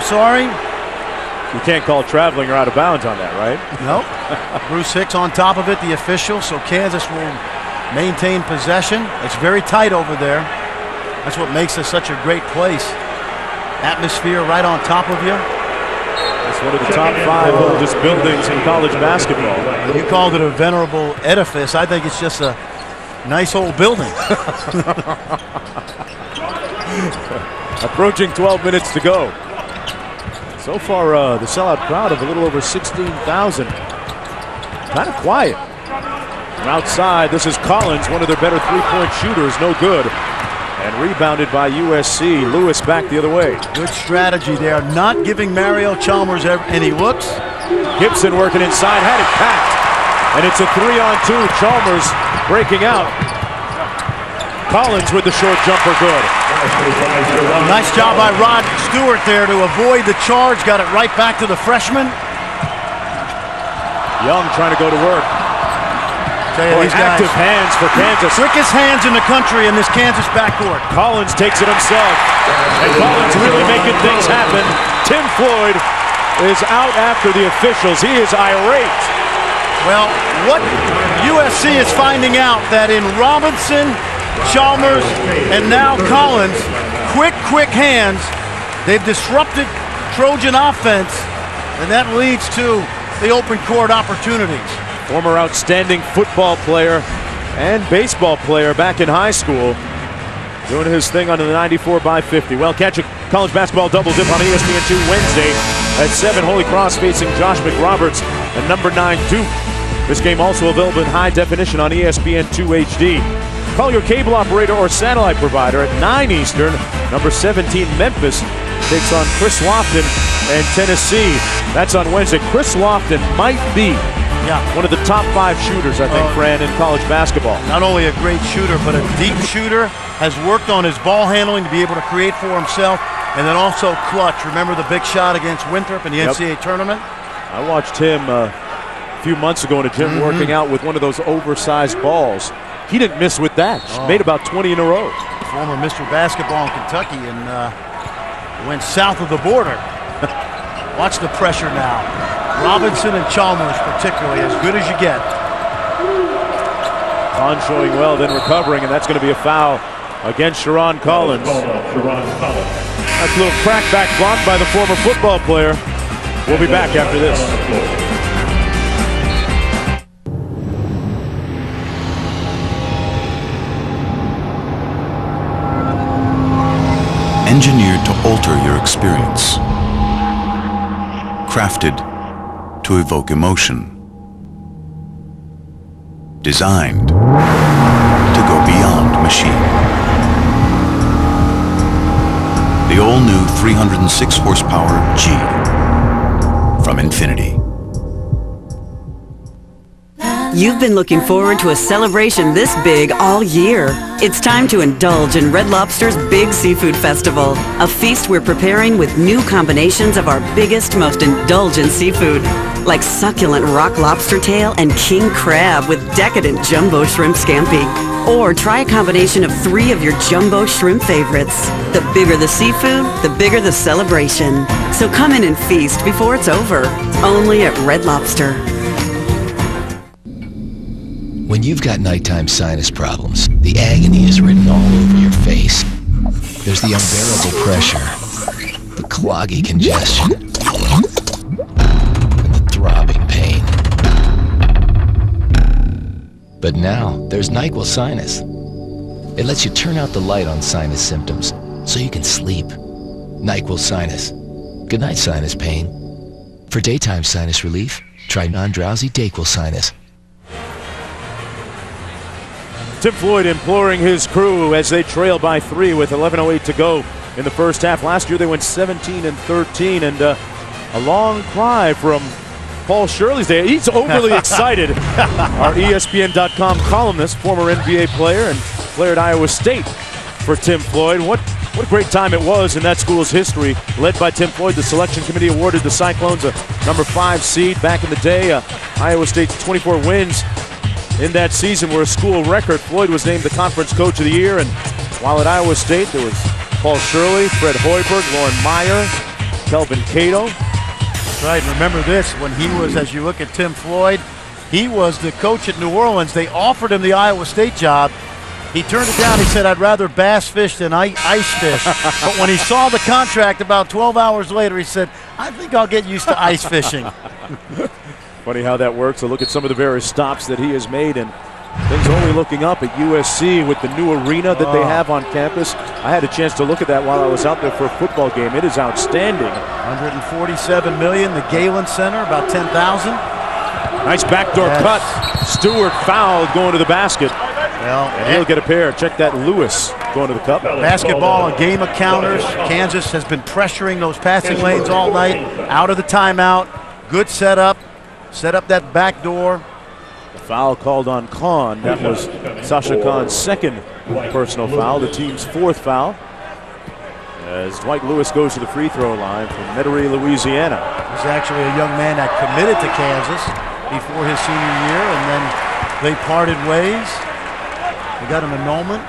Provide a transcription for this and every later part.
sorry. You can't call traveling or out of bounds on that, right? No. Bruce Hicks on top of it, the official, so Kansas will maintain possession. It's very tight over there. That's what makes this such a great place. Atmosphere right on top of you. It's one of the top 5 oldest buildings in college basketball. You called it a venerable edifice. I think it's just a nice old building. Approaching 12 minutes to go. So far, the sellout crowd of a little over 16,000. Kind of quiet. From outside, this is Collins, one of their better three-point shooters, no good. And rebounded by USC. Lewis back the other way. Good strategy there, not giving Mario Chalmers any looks. Gibson working inside, had it packed. And it's a 3-on-2. Chalmers breaking out. Collins with the short jumper, good. Nice job by Lodrick Stewart there to avoid the charge. Got it right back to the freshman. Young trying to go to work. These active hands for Kansas. Quickest hands in the country in this Kansas backcourt. Collins takes it himself. And Collins really making things happen. Tim Floyd is out after the officials. He is irate. Well, what USC is finding out that in Robinson, Chalmers, and now Collins, quick hands, they've disrupted Trojan offense, and that leads to the open court opportunities. Former outstanding football player and baseball player back in high school, doing his thing on the 94/50. Well, catch a college basketball double dip on ESPN2 Wednesday at 7. Holy Cross facing Josh McRoberts and number 9 Duke. This game also available in high definition on ESPN2 HD. Call your cable operator or satellite provider at 9 Eastern. Number 17 Memphis takes on Chris Lofton and Tennessee. That's on Wednesday. Chris Lofton might be one of the top 5 shooters, I think, Fran, in college basketball. Not only a great shooter, but a deep shooter. Has worked on his ball handling to be able to create for himself, and then also clutch. Remember the big shot against Winthrop in the NCAA tournament? I watched him a few months ago in a gym working out with one of those oversized balls. He didn't miss with that. Made about 20 in a row. Former Mr. Basketball in Kentucky and went south of the border. Watch the pressure now. Robinson and Chalmers particularly, as good as you get. Vaughn showing well, then recovering, and that's going to be a foul against Sharon Collins. That's a little crackback block by the former football player. We'll be back after this. Engineered to alter your experience. Crafted to evoke emotion. Designed to go beyond machine. The all-new 306 horsepower G from Infiniti. You've been looking forward to a celebration this big all year. It's time to indulge in Red Lobster's Big Seafood Festival, a feast we're preparing with new combinations of our biggest, most indulgent seafood, like succulent rock lobster tail and king crab with decadent jumbo shrimp scampi. Or try a combination of 3 of your jumbo shrimp favorites. The bigger the seafood, the bigger the celebration. So come in and feast before it's over. Only at Red Lobster. When you've got nighttime sinus problems, the agony is written all over your face. There's the unbearable pressure, the cloggy congestion, and the throbbing pain. But now, there's NyQuil Sinus. It lets you turn out the light on sinus symptoms so you can sleep. NyQuil Sinus. Good night, sinus pain. For daytime sinus relief, try non-drowsy DayQuil Sinus. Tim Floyd imploring his crew as they trail by 3 with 11:08 to go in the first half. Last year they went 17-13, and a long cry from Paul Shirley's day. He's overly excited. Our ESPN.com columnist, former NBA player and player at Iowa State for Tim Floyd. What a great time it was in that school's history. Led by Tim Floyd, the selection committee awarded the Cyclones a number 5 seed back in the day. Iowa State's 24 wins in that season were a school record. Floyd was named the conference coach of the year, and while at Iowa State there was Paul Shirley, Fred Hoiberg, Lauren Meyer, Kelvin Cato. That's right. Remember this, when he was, as you look at Tim Floyd, he was the coach at New Orleans. They offered him the Iowa State job. He turned it down. He said, I'd rather bass fish than ice fish. But when he saw the contract about 12 hours later, he said, I think I'll get used to ice fishing. Funny how that works. So look at some of the various stops that he has made, and things only looking up at USC with the new arena that they have on campus. I had a chance to look at that while I was out there for a football game. It is outstanding. $147 million. The Galen Center, about 10,000. Nice backdoor cut. Stewart fouled going to the basket. Well, and he'll get a pair. Check that, Lewis going to the cup. Basketball, a game of counters. Kansas has been pressuring those passing lanes all night. Out of the timeout. Good setup. Set up that back door. The foul called on Kahn. That was Sasha Kahn's second personal foul, the team's fourth foul. As Dwight Lewis goes to the free throw line from Metairie, Louisiana. He's actually a young man that committed to Kansas before his senior year, and then they parted ways. They got an annulment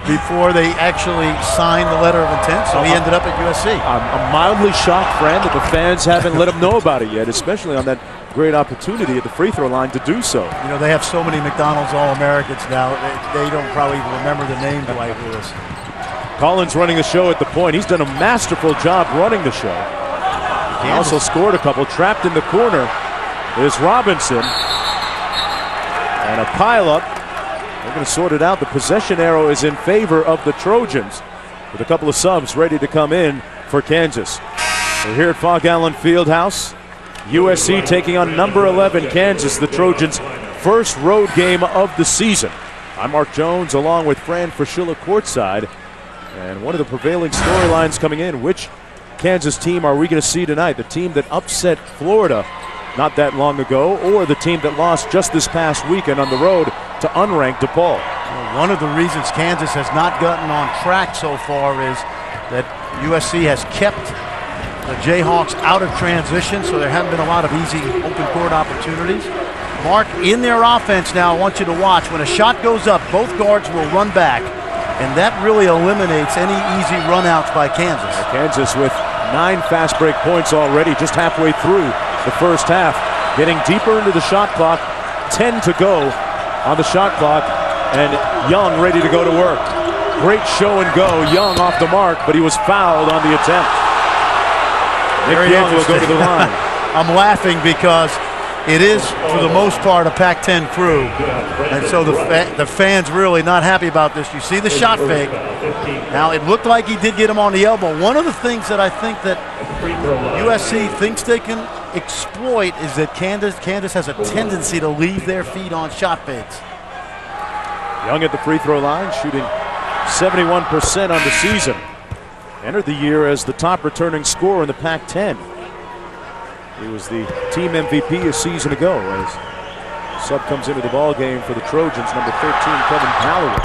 before they actually signed the letter of intent, so he ended up at USC. I'm mildly shocked, Fran, that the fans haven't let him know about it yet, especially on that great opportunity at the free throw line to do so. You know, they have so many McDonald's All-Americans now, they don't probably even remember the name Dwight Lewis. Collins running the show at the point. He's done a masterful job running the show. He also scored a couple. Trapped in the corner is Robinson. And a pileup. They're going to sort it out. The possession arrow is in favor of the Trojans, with a couple of subs ready to come in for Kansas. We're here at Fog Allen Fieldhouse. USC taking on number 11 Kansas, the Trojans' first road game of the season. I'm Mark Jones along with Fran Fraschilla courtside. And one of the prevailing storylines coming in, which Kansas team are we going to see tonight? The team that upset Florida not that long ago, or the team that lost just this past weekend on the road to unranked DePaul? Well, one of the reasons Kansas has not gotten on track so far is that USC has kept the Jayhawks out of transition, so there haven't been a lot of easy open court opportunities. Mark, in their offense now, I want you to watch. When a shot goes up, both guards will run back, and that really eliminates any easy runouts by Kansas. Kansas with 9 fast break points already, just halfway through the first half. Getting deeper into the shot clock, 10 to go on the shot clock, and Young ready to go to work. Great show and go. Young off the mark, but he was fouled on the attempt. Nick Young will go to the line. I'm laughing because it is, for the most part, a Pac-10 crew, and so the fans really not happy about this. You see the shot fake. Now, it looked like he did get him on the elbow. One of the things that I think that USC thinks they can exploit is that Kansas has a tendency to leave their feet on shot fakes. Young at the free throw line, shooting 71% on the season. Entered the year as the top returning scorer in the Pac-10. He was the team MVP a season ago as sub comes into the ball game for the Trojans, number 13, Kevin Calloway.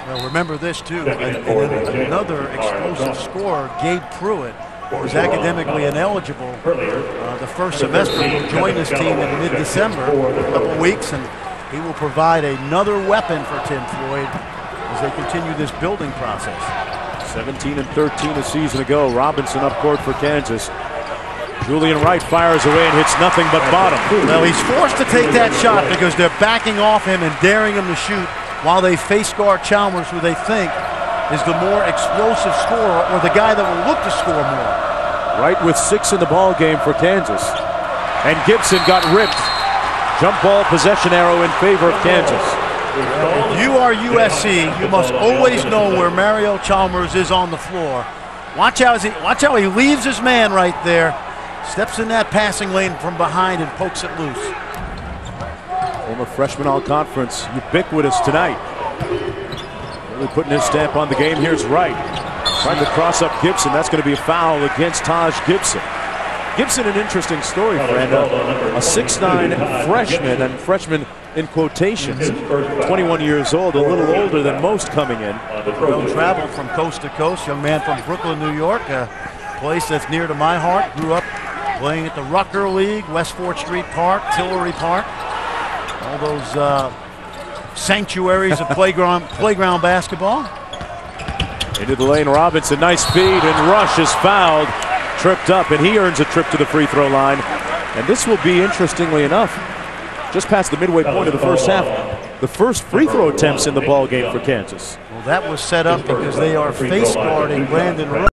Well, remember this too, another explosive scorer, Gabe Pruitt, was academically ineligible the first semester. Will join this team in mid-December, a couple weeks, and he will provide another weapon for Tim Floyd as they continue this building process. 17 and 13 a season ago. Robinson up court for Kansas. Julian Wright fires away and hits nothing but bottom. Well, he's forced to take that shot because they're backing off him and daring him to shoot while they face guard Chalmers, who they think is the more explosive scorer or the guy that will look to score more. Wright with 6 in the ball game for Kansas. And Gibson got ripped. Jump ball possession arrow in favor of Kansas. If you are USC, you must always know where Mario Chalmers is on the floor. Watch how he leaves his man right there, steps in that passing lane from behind and pokes it loose. Former freshman all-conference, ubiquitous tonight. Really putting his stamp on the game. Here's Wright. Trying to cross up Gibson. That's going to be a foul against Taj Gibson. Gibson, an interesting story, Fran. A 6'9" freshman, and freshman in quotations, 21 years old, a little older than most coming in. Well traveled from coast to coast, young man from Brooklyn, New York, a place that's near to my heart. Grew up playing at the Rucker League, West 4th Street Park, Tillery Park, all those sanctuaries of playground basketball. Into the lane, Robinson, nice feed, and Rush is fouled. tripped up, and he earns a trip to the free throw line. And this will be, interestingly enough, just past the midway point of the first half, the first free throw attempts in the ball game for Kansas. Well, that was set up because they are face guarding Brandon Rowe.